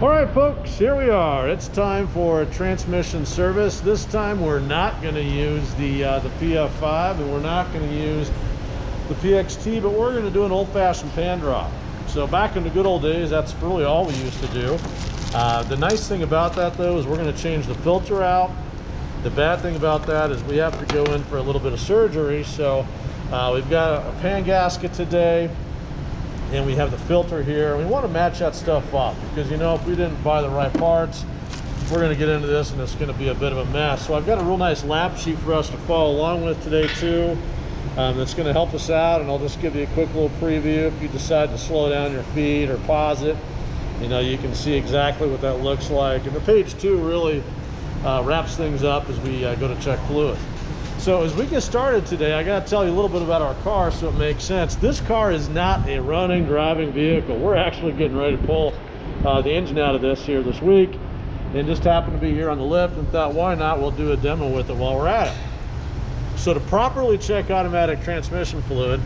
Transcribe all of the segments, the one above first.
All right, folks, here we are. It's time for a transmission service. This time we're not going to use the PF5 and we're not going to use the PXT, but we're going to do an old-fashioned pan drop. So back in the good old days, that's really all we used to do. The nice thing about that, though, is we're going to change the filter out. The bad thing about that is we have to go in for a little bit of surgery. So we've got a pan gasket today, and we have the filter here. We want to match that stuff up because, you know, if we didn't buy the right parts, we're going to get into this and it's going to be a bit of a mess. So I've got a real nice lap sheet for us to follow along with today too. That's going to help us out, and I'll just give you a quick little preview. If you decide to slow down your feed or pause it, you know, you can see exactly what that looks like. And the page 2 really wraps things up as we go to check fluid. So as we get started today, I got to tell you a little bit about our car so it makes sense. This car is not a running, driving vehicle. We're actually getting ready to pull the engine out of this here this week, and just happened to be here on the lift and thought, why not? We'll do a demo with it while we're at it. So to properly check automatic transmission fluid,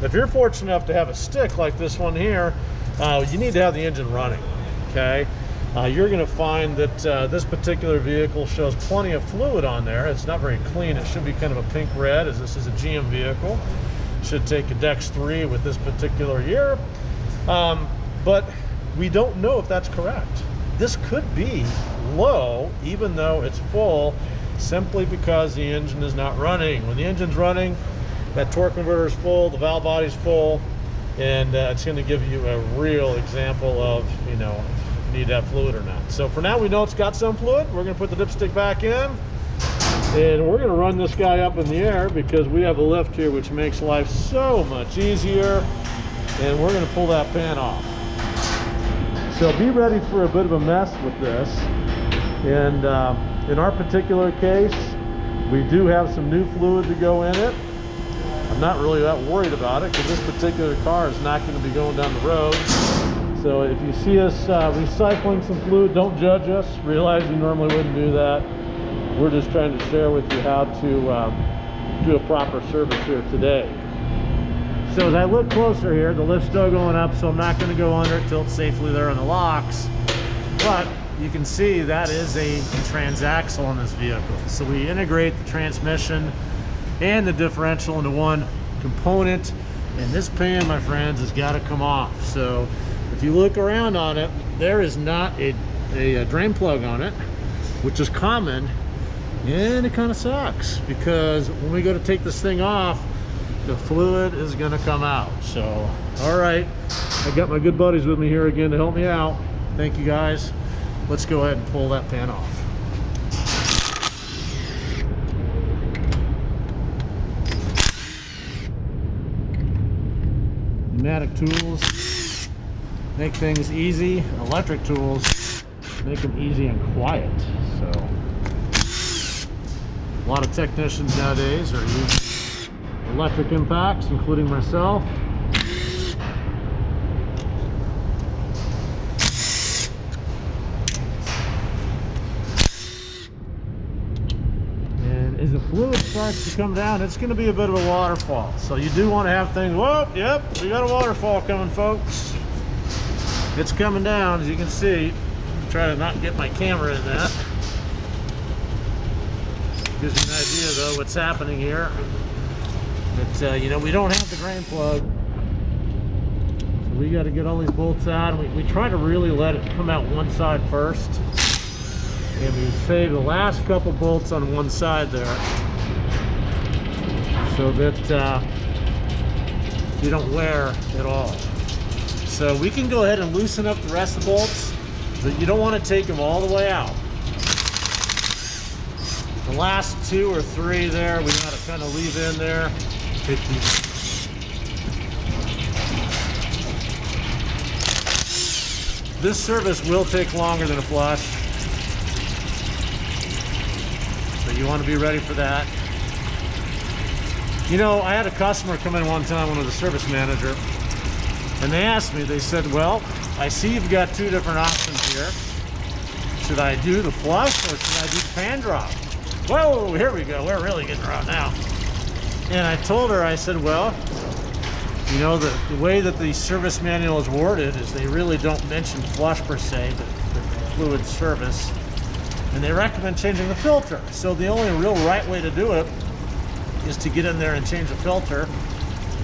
if you're fortunate enough to have a stick like this one here, you need to have the engine running, okay? You're going to find that this particular vehicle shows plenty of fluid on there. It's not very clean. It should be kind of a pink red, as this is a GM vehicle. Should take a Dex 3 with this particular year. But we don't know if that's correct. This could be low, even though it's full, simply because the engine is not running. When the engine's running, that torque converter is full, the valve body's full, and it's going to give you a real example of, you know, need to have fluid or not. So for now, we know it's got some fluid. We're going to put the dipstick back in, and we're going to run this guy up in the air because we have a lift here, which makes life so much easier. And we're going to pull that pan off. So be ready for a bit of a mess with this. And in our particular case, we do have some new fluid to go in it. I'm not really that worried about it because this particular car is not going to be going down the road. So if you see us recycling some fluid, don't judge us. Realize you normally wouldn't do that. We're just trying to share with you how to do a proper service here today. So as I look closer here, the lift's still going up, so I'm not going to go under it till it's safely there on the locks. But you can see that is a transaxle on this vehicle. So we integrate the transmission and the differential into one component. And this pan, my friends, has got to come off. So if you look around on it, there is not a drain plug on it, which is common, and it kind of sucks because when we go to take this thing off, the fluid is going to come out. So, all right, I got my good buddies with me here again to help me out. Thank you, guys. Let's go ahead and pull that pan off. Pneumatic tools make things easy. Electric tools make them easy and quiet. So a lot of technicians nowadays are using electric impacts, including myself. And as the fluid starts to come down, it's going to be a bit of a waterfall. So you do want to have things, whoa, yep, we got a waterfall coming, folks. It's coming down, as you can see. Try to not get my camera in that. Gives you an idea, though, what's happening here. But, you know, we don't have the drain plug. So we got to get all these bolts out. And we try to really let it come out one side first. And we save the last couple bolts on one side there. So that you don't wear at all. So we can go ahead and loosen up the rest of the bolts, but you don't want to take them all the way out. The last 2 or 3 there, we got to kind of leave in there. Take these. This service will take longer than a flush, so you want to be ready for that. You know, I had a customer come in one time, one of the service manager, and they asked me, they said, well, I see you've got 2 different options here. Should I do the flush or should I do the pan drop? Whoa, here we go. We're really getting around now. And I told her, I said, well, you know, the way that the service manual is worded is they really don't mention flush per se, but fluid service, and they recommend changing the filter. So the only real right way to do it is to get in there and change the filter.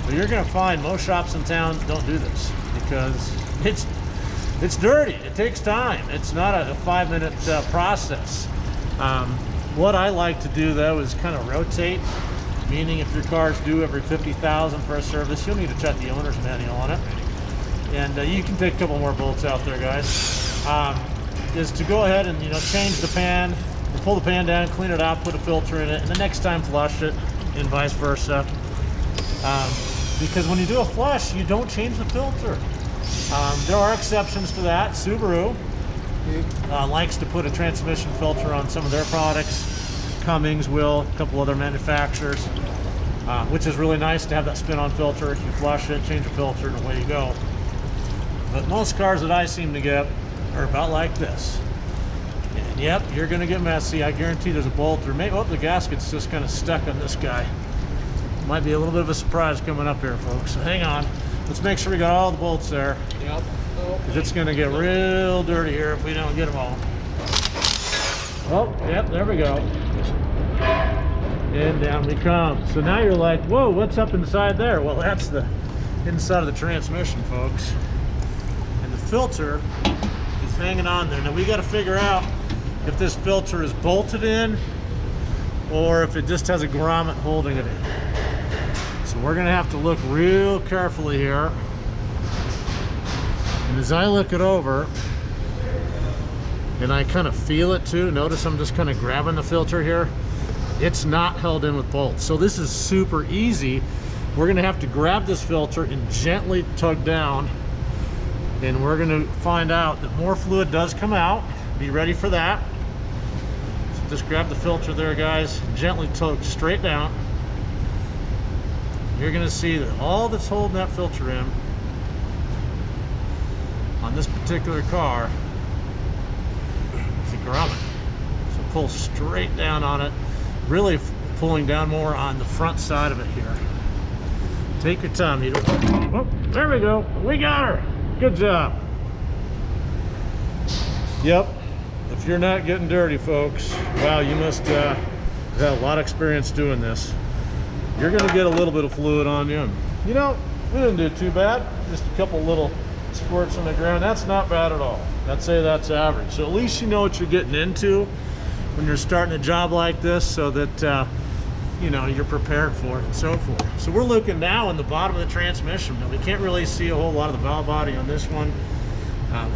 But you're going to find most shops in town don't do this because it's dirty. It takes time. It's not a 5-minute process. What I like to do though is kind of rotate, meaning if your car's due every 50,000 for a service, you'll need to check the owner's manual on it. And you can take a couple more bolts out there, guys. Is to go ahead and change the pan, pull the pan down, clean it out, put a filter in it, and the next time flush it, and vice versa. Because when you do a flush, you don't change the filter. There are exceptions to that. Subaru likes to put a transmission filter on some of their products. Cummins will, a couple other manufacturers, which is really nice to have that spin-on filter. You flush it, change the filter, and away you go. But most cars that I seem to get are about like this. And yep, you're gonna get messy. I guarantee there's a bolt, or maybe, oh, the gasket's just kind of stuck on this guy. Might be a little bit of a surprise coming up here, folks. So hang on. Let's make sure we got all the bolts there. Yep. Because it's gonna get real dirty here if we don't get them all. Oh, yep, there we go. And down we come. So now you're like, whoa, what's up inside there? Well, that's the inside of the transmission, folks. And the filter is hanging on there. Now we got to figure out if this filter is bolted in or if it just has a grommet holding it in. So we're going to have to look real carefully here. And as I look it over, and I kind of feel it too, notice I'm just kind of grabbing the filter here. It's not held in with bolts. So this is super easy. We're going to have to grab this filter and gently tug down, and we're going to find out that more fluid does come out. Be ready for that. So just grab the filter there, guys, gently tug straight down. You're going to see that all that's holding that filter in on this particular car is a grommet. So pull straight down on it, really pulling down more on the front side of it here. Take your time. You don't, oh, there we go. We got her. Good job. Yep. If you're not getting dirty, folks, wow, you must have had a lot of experience doing this. You're going to get a little bit of fluid on you. We didn't do too bad. Just a couple little squirts on the ground. That's not bad at all. I'd say that's average. So at least you know what you're getting into when you're starting a job like this, so that you're prepared for it and so forth. So we're looking now in the bottom of the transmission. Now we can't really see a whole lot of the valve body on this one.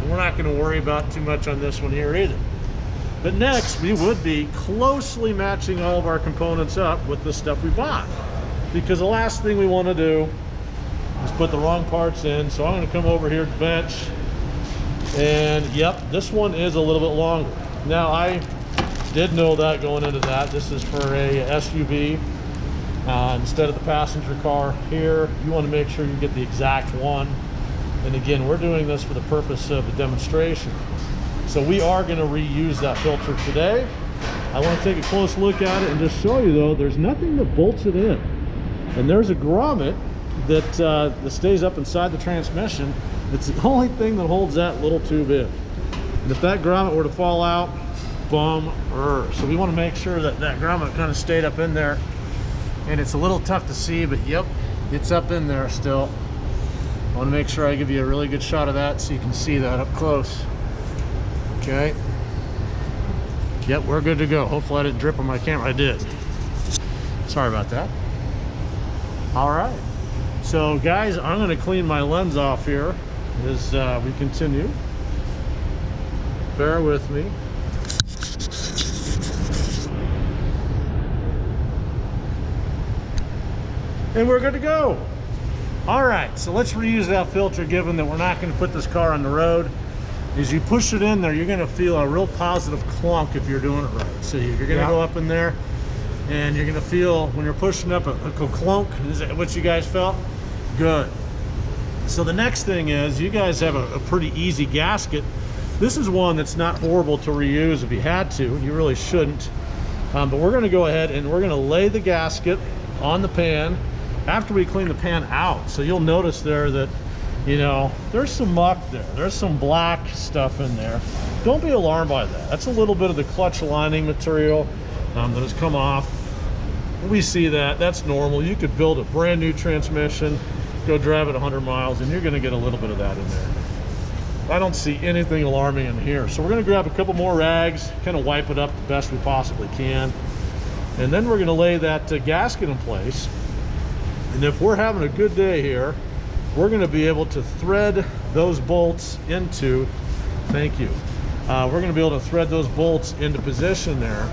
We're not going to worry about too much on this one here either. But next, we would be closely matching all of our components up with the stuff we bought, because the last thing we want to do is put the wrong parts in. So I'm going to come over here to the bench, and yep, this one is a little bit longer. Now I did know that going into that. This is for a SUV instead of the passenger car here. You want to make sure you get the exact one. And again, we're doing this for the purpose of the demonstration. So we are going to reuse that filter today. I want to take a close look at it and just show you, though, there's nothing that bolts it in. And there's a grommet that stays up inside the transmission. It's the only thing that holds that little tube in. And if that grommet were to fall out, bummer. So we want to make sure that that grommet kind of stayed up in there. And it's a little tough to see, but yep, it's up in there still. I want to make sure I give you a really good shot of that so you can see that up close. Okay. Yep, we're good to go. Hopefully I didn't drip on my camera. I did. Sorry about that. All right. So guys, I'm going to clean my lens off here as we continue. Bear with me. And we're good to go. All right, so let's reuse that filter, given that we're not going to put this car on the road. As you push it in there, you're going to feel a real positive clunk if you're doing it right. So you're going to go up in there, and you're going to feel, when you're pushing up, a clunk. Is that what you guys felt? Good. So the next thing is, you guys have a pretty easy gasket. This is one that's not horrible to reuse if you had to. You really shouldn't. But we're going to go ahead and we're going to lay the gasket on the pan after we clean the pan out. So you'll notice there that, you know, there's some muck there. There's some black stuff in there. Don't be alarmed by that. That's a little bit of the clutch lining material that has come off. We see that. That's normal. You could build a brand new transmission, go drive it 100 miles, and you're going to get a little bit of that in there. I don't see anything alarming in here. So we're going to grab a couple more rags, kind of wipe it up the best we possibly can. And then we're going to lay that gasket in place. And if we're having a good day here, we're going to be able to thread those bolts into, thank you. We're going to be able to thread those bolts into position there,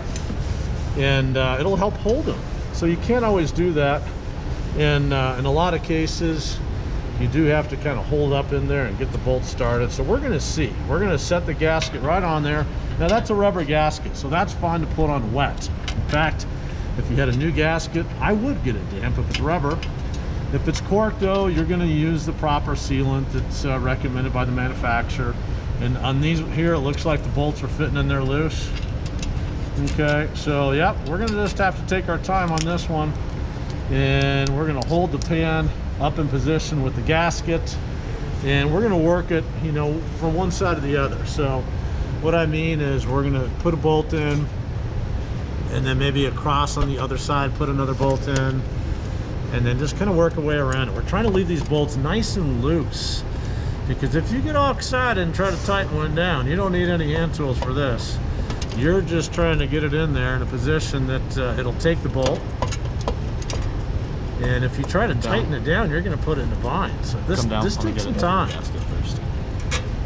and it'll help hold them. So you can't always do that. And in a lot of cases, you do have to kind of hold up in there and get the bolts started. So we're going to see. We're going to set the gasket right on there. Now that's a rubber gasket, so that's fine to put on wet. In fact, if you had a new gasket, I would get it damp if it's rubber. If it's cork though, you're going to use the proper sealant that's recommended by the manufacturer. And on these here, it looks like the bolts are fitting in there loose. Okay, so yep, we're going to just have to take our time on this one. And we're going to hold the pan up in position with the gasket. And we're going to work it, you know, from one side to the other. So what I mean is we're going to put a bolt in, and then maybe across on the other side, put another bolt in, and then just kind of work our way around it. We're trying to leave these bolts nice and loose, because if you get all excited and try to tighten one down, you don't need any hand tools for this. You're just trying to get it in there in a position that it'll take the bolt. And if you try to tighten it down, you're going to put it in a bind. So this takes some time.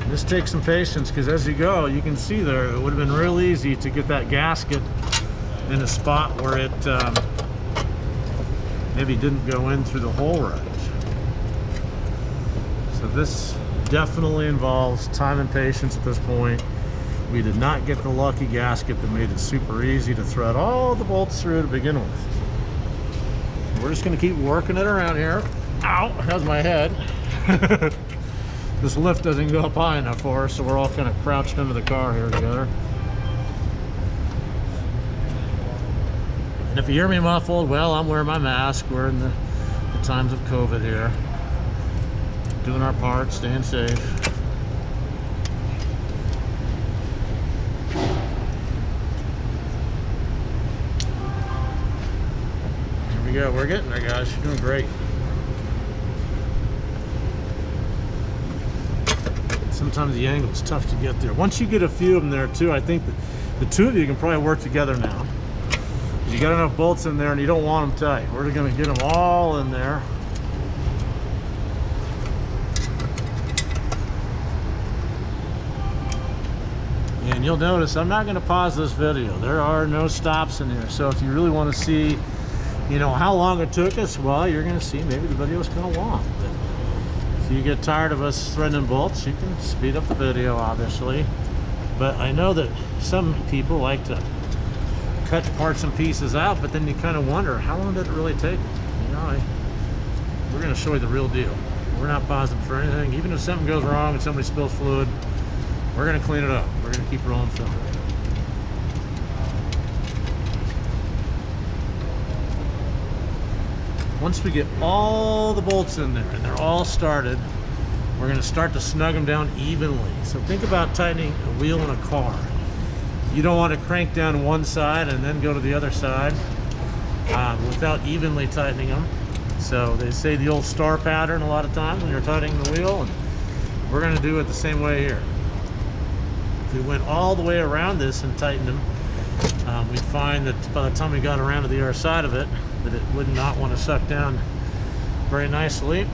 This takes some patience, because as you go, you can see there, it would have been real easy to get that gasket in a spot where it maybe didn't go in through the hole right. So this definitely involves time and patience at this point. We did not get the lucky gasket that made it super easy to thread all the bolts through to begin with. We're just going to keep working it around here. Ow, how's my head? This lift doesn't go up high enough for us, so we're all kind of crouched into the car here together. And if you hear me muffled, well, I'm wearing my mask. We're in the times of COVID here. Doing our part, staying safe. Here we go. We're getting there, guys. You're doing great. Sometimes the angle is tough to get there. Once you get a few of them there too, I think that the two of you can probably work together now. You got enough bolts in there and you don't want them tight. We're going to get them all in there. And you'll notice I'm not going to pause this video. There are no stops in here. So if you really want to see, you know, how long it took us, well, you're going to see maybe the video is kind of long. But if you get tired of us threading bolts, you can speed up the video, obviously. But I know that some people like to cut parts and pieces out, but then you kind of wonder, how long did it really take? You know, we're going to show you the real deal. We're not pausing for anything. Even if something goes wrong and somebody spills fluid, we're going to clean it up. We're going to keep rolling film. Once we get all the bolts in there and they're all started, we're going to start to snug them down evenly. So think about tightening a wheel in a car. You don't want to crank down one side and then go to the other side without evenly tightening them. So they say the old star pattern a lot of times when you're tightening the wheel, and we're going to do it the same way here. If we went all the way around this and tightened them, we'd find that by the time we got around to the other side of it, that it would not want to suck down very nicely.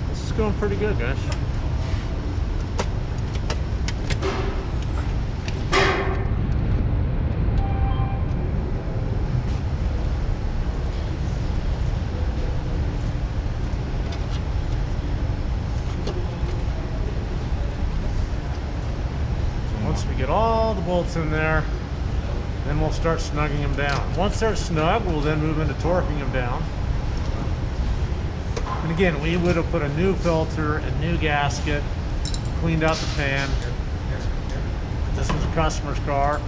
This is going pretty good, guys. Once we get all the bolts in there, then we'll start snugging them down. Once they're snug, we'll then move into torquing them down. And again, we would have put a new filter, a new gasket, cleaned out the pan. This was a customer's car.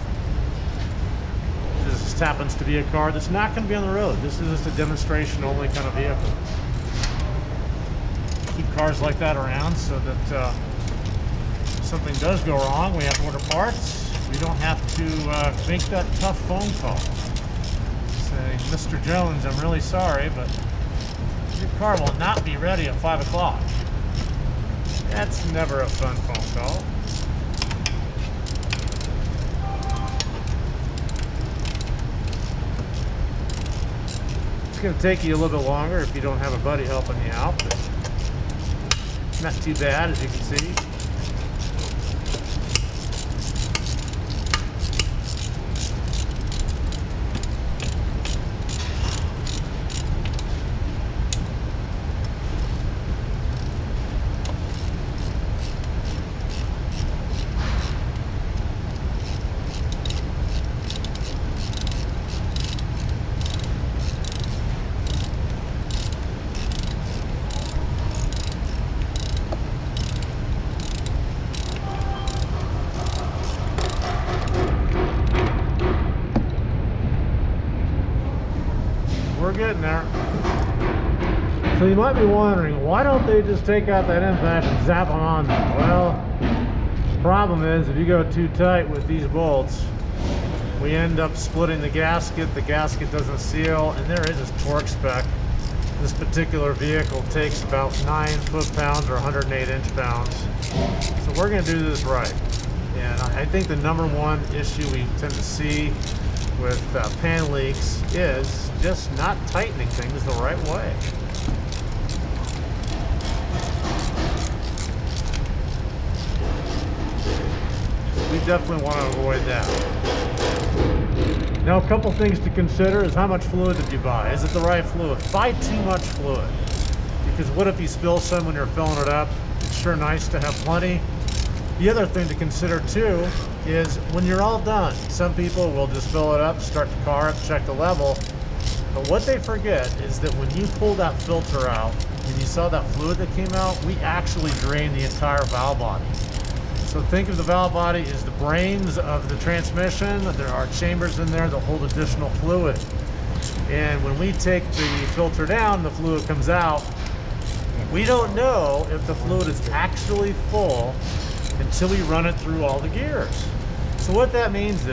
Just just happens to be a car that's not going to be on the road. This is just a demonstration only kind of vehicle. Keep cars like that around so that if something does go wrong, we have to order parts. We don't have to make that tough phone call. Say, Mr. Jones, I'm really sorry, but your car will not be ready at 5 o'clock. That's never a fun phone call. It's going to take you a little bit longer if you don't have a buddy helping you out, but not too bad, as you can see. We're getting there. So you might be wondering, why don't they just take out that impact and zap them on there? Well, problem is, if you go too tight with these bolts, we end up splitting the gasket doesn't seal, and there is a torque spec. This particular vehicle takes about 9 foot-pounds or 108 inch-pounds. So we're going to do this right. And I think the number one issue we tend to see with pan leaks is just not tightening things the right way. We definitely want to avoid that. Now, a couple things to consider is how much fluid did you buy? Is it the right fluid? Buy too much fluid, because what if you spill some when you're filling it up? It's sure nice to have plenty. The other thing to consider too is when you're all done, some people will just fill it up, start the car up, check the level. But what they forget is that when you pull that filter out and you saw that fluid that came out, we actually drained the entire valve body. So think of the valve body as the brains of the transmission. There are chambers in there that hold additional fluid. And when we take the filter down, the fluid comes out. We don't know if the fluid is actually full until we run it through all the gears. So what that means